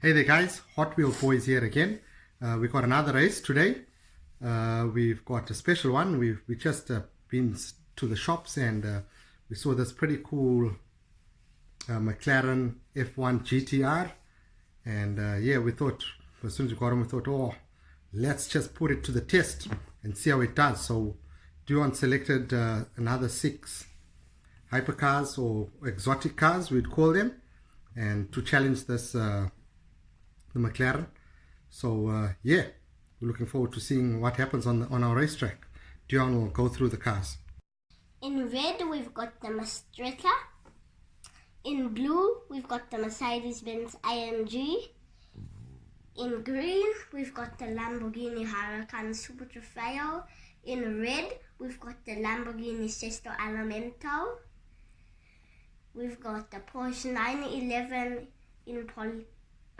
Hey there guys, Hotwheels boys here again. We've got another race today. We've got a special one. We just been to the shops and we saw this pretty cool McLaren F1 GTR, and yeah, we thought as soon as we got him, we thought, oh, let's just put it to the test and see how it does. So Dion selected another 6 hypercars or exotic cars, we'd call them, and to challenge this the McLaren. So yeah, we're looking forward to seeing what happens on our racetrack. Dion will go through the cars. In red, we've got the Mastretta. In blue, we've got the Mercedes-Benz AMG. In green, we've got the Lamborghini Huracan Super Trofeo. In red, we've got the Lamborghini Sesto Elemento. We've got the Porsche 911 in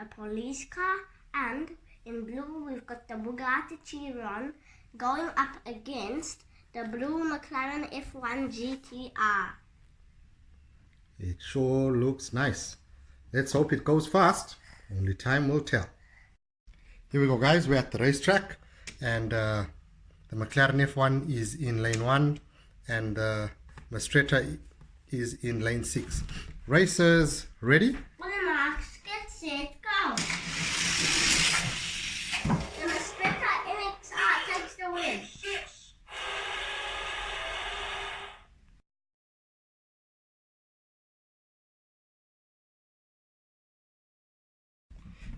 a police car, and in blue we've got the Bugatti Chiron going up against the blue McLaren F1 GTR. It sure looks nice. Let's hope it goes fast. Only time will tell. Here we go guys, we're at the racetrack, and the McLaren F1 is in lane 1 and the Mastretta is in lane 6. Racers ready? On the marks, get set, go! The Mastretta NXR takes the win.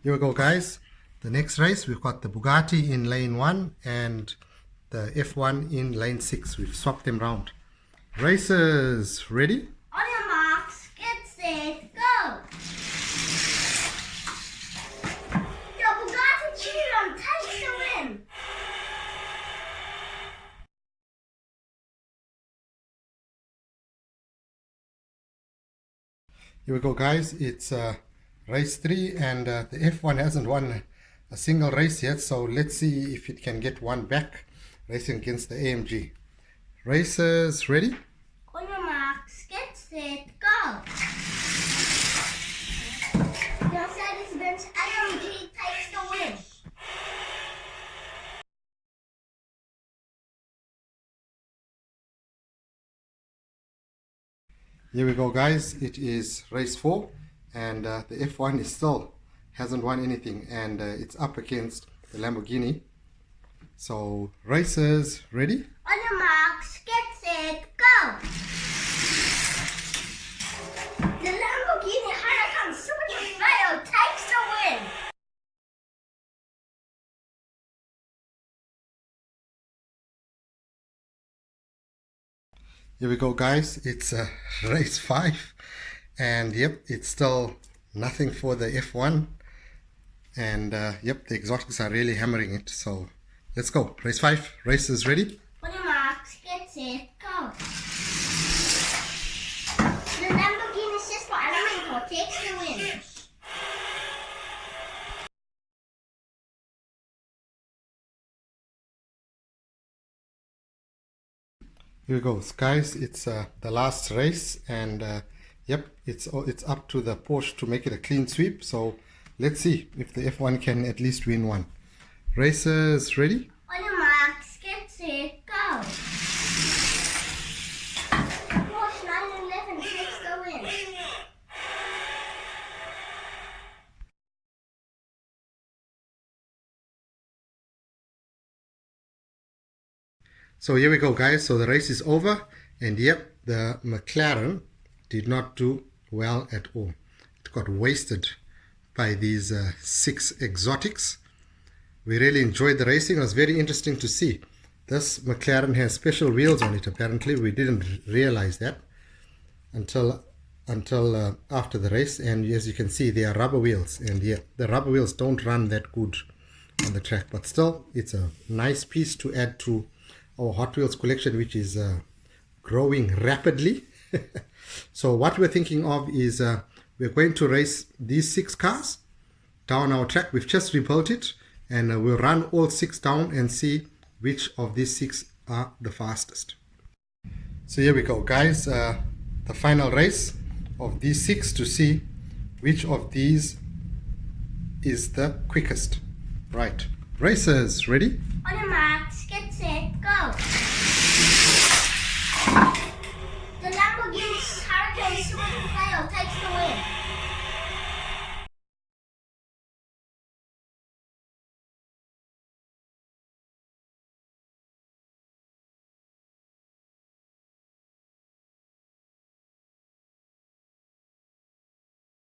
Here we go guys, the next race we've got the Bugatti in lane 1 and the F1 in lane 6. We've swapped them round. Racers ready? On your marks, get set, go! The Bugatti Chiron takes the win. Here we go guys, it's race 3 and the F1 hasn't won a single race yet, so let's see if it can get one back racing against the AMG. Racers ready? On your marks, get set, go! The Mercedes-Benz AMG takes the win. Here we go guys, it is race 4 and the F1 is still hasn't won anything, and it's up against the Lamborghini. So racers ready? On your marks, get set, go! The Lamborghini Huracan Super Trofeo takes the win. Here we go guys, it's race 5 and yep, it's still nothing for the F1, and yep, the exotics are really hammering it. So let's go, race 5, racers ready? On your marks, get set, go! The Lamborghini Sesto Elemento takes the win. Here we go guys, it's the last race, and yep, it's up to the Porsche to make it a clean sweep. So let's see if the F1 can at least win one. Racers ready? On your marks, get set, go! Porsche 911 takes the win. So here we go guys, so the race is over, and yep, the McLaren did not do well at all. It got wasted by these 6 exotics. We really enjoyed the racing. It was very interesting to see. This McLaren has special wheels on it apparently. We didn't realize that until after the race, and as you can see, they are rubber wheels, and yeah, the rubber wheels don't run that good on the track, but still it's a nice piece to add to our Hot Wheels collection, which is growing rapidly. So what we're thinking of is we're going to race these 6 cars down our track. We've just rebuilt it, and we'll run all 6 down and see which of these 6 are the fastest. So here we go guys, the final race of these 6 to see which of these is the quickest. Right, racers, ready? On your marks, get set, go.